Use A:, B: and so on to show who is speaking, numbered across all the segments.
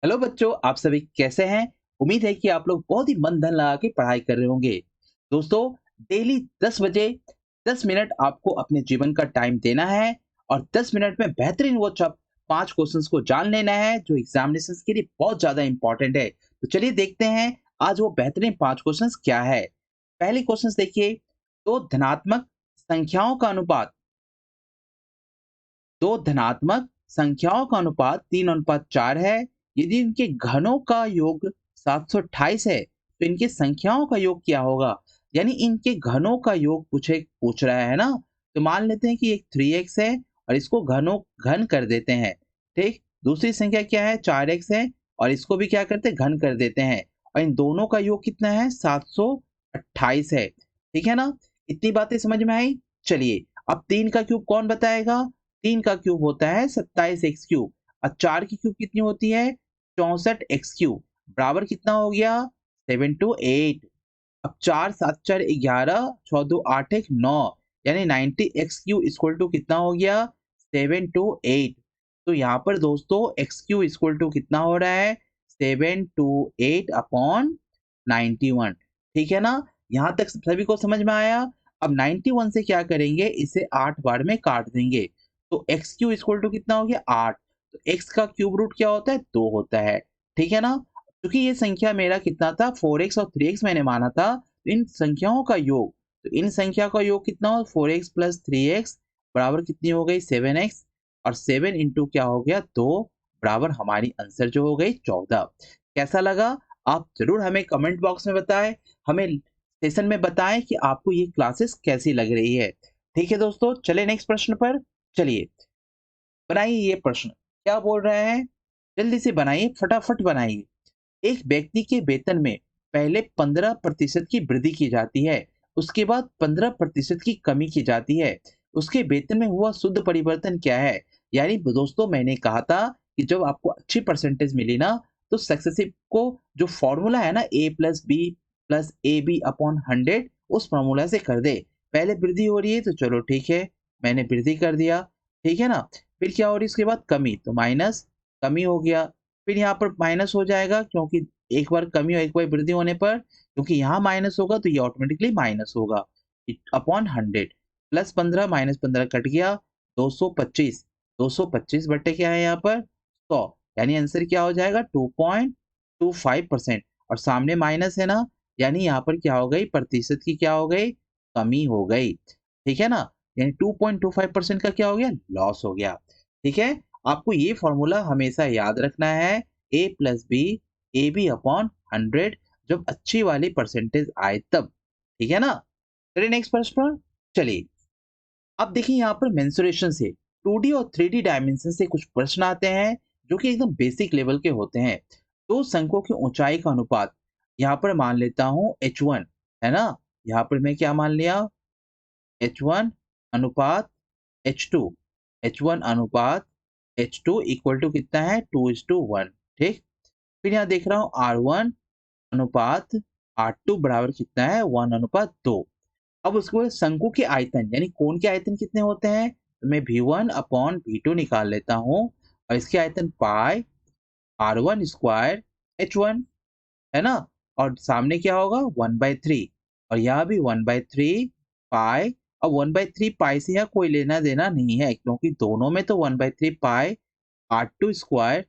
A: Hello बच्चों, आप सभी कैसे हैं? उम्मीद है कि आप लोग बहुत ही मन धन लगा के पढ़ाई कर रहे होंगे। दोस्तों, डेली 10 बजे 10 मिनट आपको अपने जीवन का टाइम देना है और 10 मिनट में बेहतरीन वो 5 क्वेश्चंस को जान लेना है जो एग्जामिनेशंस के लिए बहुत ज़्यादा इंपॉर्टेंट है। तो चलिए देखते हैं आज वो बेहतरीन 5 क्वेश्चंस क्या है। पहली क्वेश्चंस देखिए, दो धनात्मक संख्याओं का अनुपात दो धनात्मक संख्याओं का अनुपात 3:4 है। यदि इनके घनों का योग 728 है तो इनके संख्याओं का योग क्या होगा? यानी इनके घनों का योग पूछ रहा है ना। तो मान लेते हैं कि एक 3x है और इसको घन कर देते हैं। ठीक, दूसरी संख्या क्या है? 4x है और इसको भी क्या करते हैं? घन कर देते हैं। और इन दोनों का योग कितना है? 728 है। ठीक है ना? इतनी बातें समझ में आई। चलिए, अब 3 का क्यूब कौन बताएगा? 3 का क्यूब होता है 27 एक्स क्यूब और 4 की क्यूब कितनी होती है? 64 एक्स क्यूब बराबर कितना हो गया? 728। अब 4 7 4 11, 6 2 8 1 9, यानी 90 एक्स क्यूब इक्वल टू कितना हो गया? 728। तो यहाँ पर दोस्तों एक्स क्यूब इक्वल टू कितना हो रहा है? 728 अपॉन 91। ठीक है ना? यहाँ तक सभी को समझ में आया। अब 91 से क्या करेंगे? इसे 8 बार में काट देंगे। तो एक्स क्यूब इक्वल टू कितना हो गया? 8। तो एक्स का क्यूब रूट क्या होता है? 2 होता है। ठीक है ना? क्योंकि ये संख्या मेरा कितना था? 4x और 3x मैंने माना था। तो इन संख्याओं का योग, तो इन संख्या का योग कितना हो? 4x प्लस 3x बराबर कितनी हो गई? 7x। और 7 इंटू क्या हो गया? 2 बराबर हमारी आंसर जो हो गई 14। कैसा लगा? आप जरूर हमें कमेंट बॉक्स में बताएं, हमें सेशन में बताएं कि आपको ये क्लासेस कैसी लग रही है। ठीक है दोस्तों, चले नेक्स्ट प्रश्न पर। चलिए बनाइए ये प्रश्न। क्या बोल रहा है? जल्दी से बनाइए, फटाफट बनाइए। एक व्यक्ति के वेतन में पहले 15% की वृद्धि की जाती है, उसके बाद 15% की कमी की जाती है। उसके वेतन में हुआ शुद्ध परिवर्तन क्या है? यानी दोस्तों, मैंने कहा था कि जब आपको अच्छी परसेंटेज मिली ना, तो सक्सेसिव को जो फॉर्मूला है ना, a plus B plus A B upon 100, उस फॉर्मूला से कर दे। पहले वृद्धि हो रही है तो चलो ठीक है, मैंने वृद्धि कर दिया। ठीक है ना? फिर क्या हो रही है? उसके बाद कमी, तो माइनस, कमी हो गया। फिर यहाँ पर माइनस हो जाएगा क्योंकि एक बार कमी और एक बार वृद्धि होने पर, क्योंकि यहाँ माइनस होगा तो ये ऑटोमेटिकली माइनस होगा। अपॉन 100, प्लस 15 माइनस 15 कट गया, 225। 225 बटे क्या है यहाँ पर? 100। यानी आंसर क्या हो जाएगा? 2.25%। और सामने माइनस है ना, यानी यहाँ पर क्या हो गई? प्रतिशत की क्या हो गई? कमी हो गई। ठीक है ना? यानी 2.25% का क्या हो गया? लॉस हो गया। ठीक है? आपको ये फॉर्मूला हमेशा याद रखना है, a plus B A B upon 100, जब अच्छी वाली परसेंटेज आए तब। ठीक है ना? चलिए नेक्स्ट प्रश्न पर। चलिए, अब देखिए यहाँ पर मेंसुरेशन से 2D और 3D डायमेंशन से कुछ प्रश्न आते हैं जो कि एकदम बेसिक लेवल के होते हैं। दो शंकों की ऊंचाई का अनुपात, यहाँ पर मान लेता हूँ h1, है ना? यहाँ पर मैं क्या मान लिया? h1 अनुपात h2। h1 अनुपात h2 इक्वल टू कितना है? 2:1। ठीक, फिर यहाँ देख रहा हूँ R1 अनुपात R2 बराबर कितना है? 1:2। अब उसके बाद शंकु के आयतन यानी कोण के आयतन कितने होते हैं? तो मैं V1 अपॉन V2 निकाल लेता हूँ और इसके आयतन पाई R1 स्क्वायर H1, है ना? और सामने क्या होगा? 1/3। और यहाँ भी 1/3 पाई। और 1/3 पाई से यहाँ कोई लेना देना नहीं है क्योंकि दोनों में तो 1/3 पाई R2 स्क्वायर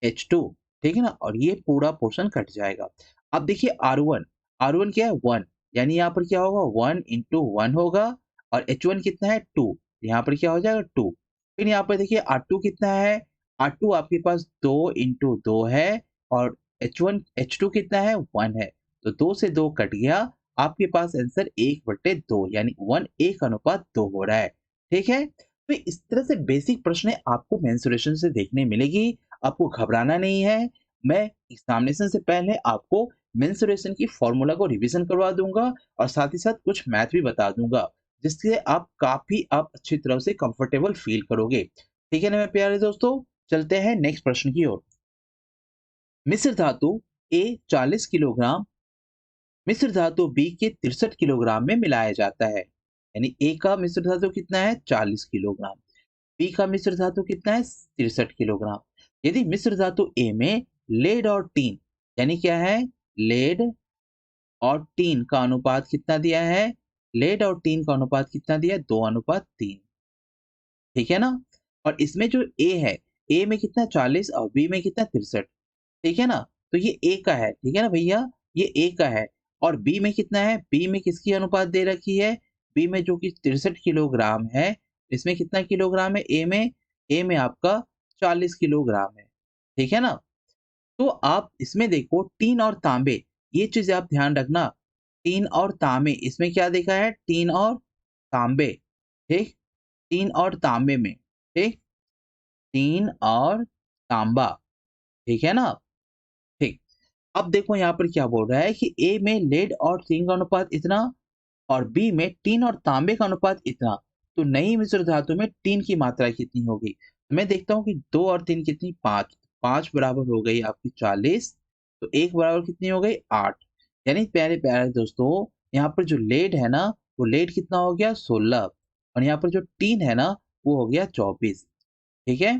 A: H2। ठीक है ना? और ये पूरा पोर्शन कट जाएगा। अब देखिए R1, R1 क्या है? 1, यानी यहाँ पर क्या होगा? 1 इंटू 1 होगा। और H1 कितना है? 2, यहाँ पर क्या हो जाएगा? 2। फिर यहाँ पर देखिए R2 कितना है? R2 आपके पास 2 इंटू 2 है। और H1 H2 कितना है? 1 है। तो 2 से 2 कट गया, आपके पास आंसर 1/2 यानी 1:2 हो रहा है। ठीक है? तो इस तरह से बेसिक प्रश्न आपको मेंसुरेशन से देखने मिलेगी। आपको घबराना नहीं है। मैं एग्जामिनेशन से पहले आपको मेंसुरेशन की फॉर्मूला को रिवीजन करवा दूंगा और साथ ही साथ कुछ मैथ भी बता दूंगा, जिससे आप काफी अच्छी तरह से कंफर्टेबल फील करोगे। ठीक है ना मेरे प्यारे दोस्तों? चलते हैं नेक्स्ट प्रश्न की ओर। मिश्र धातु ए 40 किलोग्राम मिश्र धातु बी के 63 किलोग्राम में मिलाया जाता है। यानी ए का मिश्र धातु कितना है? 40 किलोग्राम। बी का मिश्र धातु कितना है? 63 किलोग्राम। यदि मिश्र धातु ए में लेड और टीन, यानी क्या है, लेड और टीन का अनुपात कितना दिया है, लेड और टीन का अनुपात कितना दिया है, 2:3। ठीक है ना। और इसमें जो ए है, ए में कितना 40 और बी में कितना 63। ठीक है ना। तो ये ए का है, ठीक है ना भैया, ये ए का है। और बी में कितना है, बी में किसकी अनुपात दे रखी है, बी में जो कि 63 किलोग्राम है, इसमें कितना किलोग्राम है ए में, ए में आपका 40 किलोग्राम है। ठीक है ना। तो आप इसमें देखो टीन और तांबे, ये चीज आप ध्यान रखना, टीन और तांबे, इसमें क्या देखा है, टीन और तांबे। ठीक, टीन और तांबे में, ठीक, टीन और तांबा। ठीक है ना। ठीक। अब देखो यहाँ पर क्या बोल रहा है कि ए में लेड और टीन का अनुपात इतना और बी में टीन और तांबे का अनुपात इतना। तो नई मिश्र धातु में टीन की मात्रा कितनी होगी। तो मैं देखता हूँ कि 2 और 3 कितनी, 5, 5 बराबर हो गई आपकी 40, तो 1 बराबर कितनी हो गई 8। यानी प्यारे प्यारे दोस्तों, यहाँ पर जो लेड है ना, वो लेड कितना हो गया 16, और यहाँ पर जो टीन है ना, वो हो गया 24। ठीक है।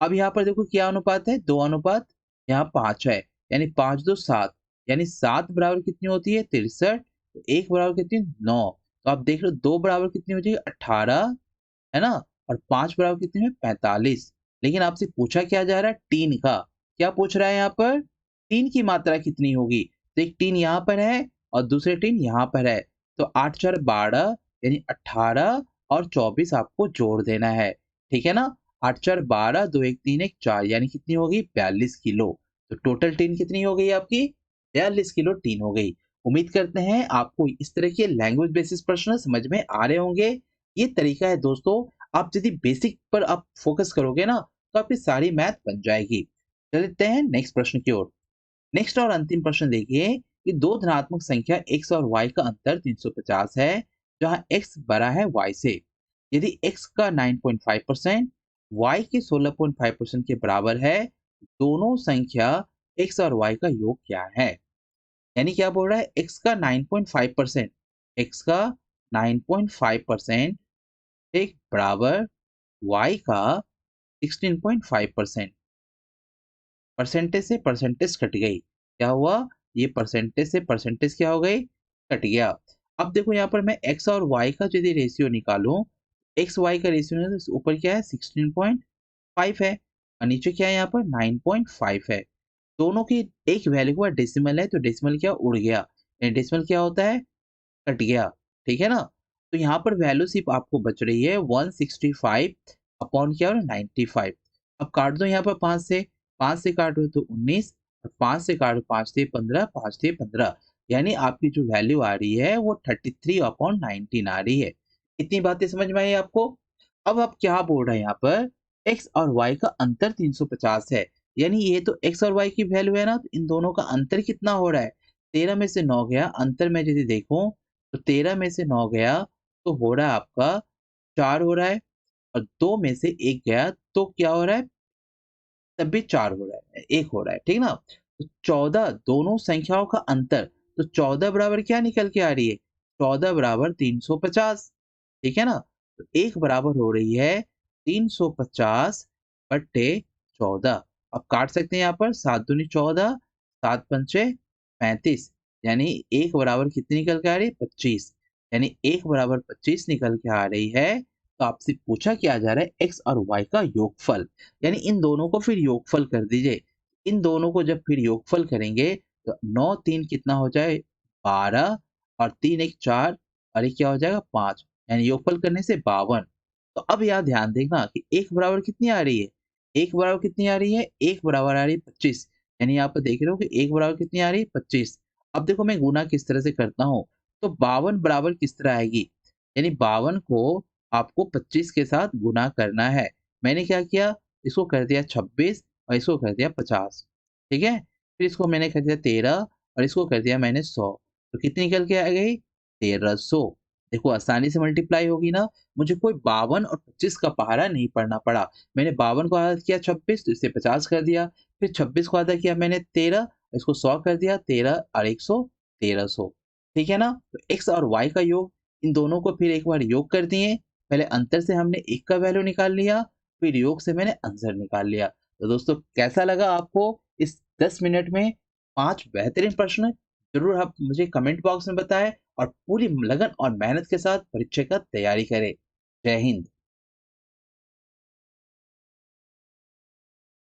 A: अब यहाँ पर देखो क्या अनुपात है, 2:, यहाँ 5 है, यानी 5 2 7, यानी 7 बराबर कितनी होती है 63, तो 1 बराबर कितनी 9। तो आप देख लो 2 बराबर कितनी हो जाएगी 18, है ना, और 5 बराबर कितनी है 45। लेकिन आपसे पूछा क्या जा रहा है, टीन का। क्या पूछ रहा है यहाँ पर, टीन की मात्रा कितनी होगी। तो एक टीन यहाँ पर है और दूसरे टीन यहाँ पर है, तो 8 4 12, यानी 18 और 24 आपको जोड़ देना है। ठीक है ना। 8 4 12, 2 1 3 1 4, यानी कितनी होगी 42 किलो। तो टोटल टीन कितनी हो गई आपकी, 42 किलो टीन हो गई। उम्मीद करते हैं आपको इस तरह के लैंग्वेज बेसिस प्रश्न समझ में आ रहे होंगे। ये तरीका है दोस्तों, आप यदि बेसिक पर आप फोकस करोगे ना, तो आपकी सारी मैथ बन जाएगी। चलते हैं नेक्स्ट प्रश्न की ओर। नेक्स्ट और अंतिम प्रश्न देखिए कि दो धनात्मक संख्या x और y का अंतर 350 है, जहां x बड़ा है y से। यदि x का 9.5%, y के 16.5% के बराबर है, दोनों संख्या x और y का योग क्या है। यानी क्या बोल रहा है, x का 9.5%, x का 9.5%, एक बराबर y का 16.5%। परसेंटेज से परसेंटेज कट गई, क्या हुआ, ये परसेंटेज से परसेंटेज क्या हो गई, कट गया। अब देखो यहाँ पर मैं x और y का यदि रेशियो निकालूं, x y का रेशियो ऊपर क्या है 16.5 है और नीचे क्या है यहाँ पर 9.5 है। दोनों की एक वैल्यू का डेसिमल है, तो डेसिमल क्या उड़ गया, डेसिमल क्या होता है, कट गया। ठीक है ना। तो यहाँ पर वैल्यू सिर्फ आपको बच रही है 165 अपॉन क्या, 95। अब काट दो यहाँ पर 5 से, 5 से काटो तो 19, और 5 से काटो 5 से 15, 5 से 15, यानी आपकी जो वैल्यू आ रही है वो 33 अपॉन 19 आ रही है। इतनी बातें समझ में आई आपको। अब आप क्या बोल रहे हैं यहाँ पर, x और y का अंतर 350 है, यानी ये तो x और y की वैल्यू है ना, तो इन दोनों का अंतर कितना हो रहा है, 13 में से 9 गया, अंतर में यदि देखूं तो 13 में से 9 गया तो हो रहा है आपका 4 हो रहा है, और 2 में से 1 गया तो क्या हो रहा है, तब भी 4 हो रहा है, 1 हो रहा है। ठीक ना। तो 14 दोनों संख्याओं का अंतर, तो 14 बराबर क्या निकल के आ रही है, 14 बराबर 350। ठीक है ना। तो 1 बराबर हो रही है 350 बट्टे 14। अब काट सकते हैं यहाँ पर 7 दूनी 14, 7 पंचे 35, यानी 1 बराबर कितनी निकल के आ रही है 25, यानी 1 बराबर 25 निकल के आ रही है। तो आपसे पूछा क्या जा रहा है, x और y का योगफल, यानी इन दोनों को फिर योगफल कर दीजिए। इन दोनों को जब फिर योगफल करेंगे तो 9 3 कितना हो जाए 12, और 3 1 4, और ये क्या हो जाएगा 5, यानी योगफल करने से 52। तो अब यहाँ ध्यान देखना कि 1 बराबर कितनी आ रही है, 1 बराबर कितनी आ रही है, 1 बराबर आ रही है 25, यानी यहाँ पर देख रहे हो कि 1 बराबर कितनी आ रही है 25। अब देखो मैं गुना किस तरह से करता हूँ, तो 52 बराबर किस तरह आएगी, यानी 52 को आपको 25 के साथ गुना करना है। मैंने क्या किया, इसको कर दिया 26 और इसको कर दिया 50। ठीक है। फिर इसको मैंने कर दिया 13 और इसको कर दिया मैंने 100, तो कितनी निकल के आ गई 1300। देखो आसानी से मल्टीप्लाई होगी ना, मुझे कोई 52 और 25 का पहाड़ा नहीं पढ़ना पड़ा। मैंने 52 को आधा किया 26, तो इसे 50 कर दिया, फिर 26 को आधा किया मैंने 13, इसको 100 कर दिया, 13 और 100 1300। ठीक है ना। तो x और y का योग, इन दोनों को फिर एक बार योग कर दिए। पहले अंतर से हमने एक का वैल्यू निकाल लिया, फिर योग से मैंने आंसर निकाल लिया। तो दोस्तों कैसा लगा आपको इस 10 मिनट में 5 बेहतरीन प्रश्न ज़रूर आप मुझे कमेंट बॉक्स में बताएँ और पूरी लगन और मेहनत के साथ परीक्षा का तैयारी करें। जय हिंद।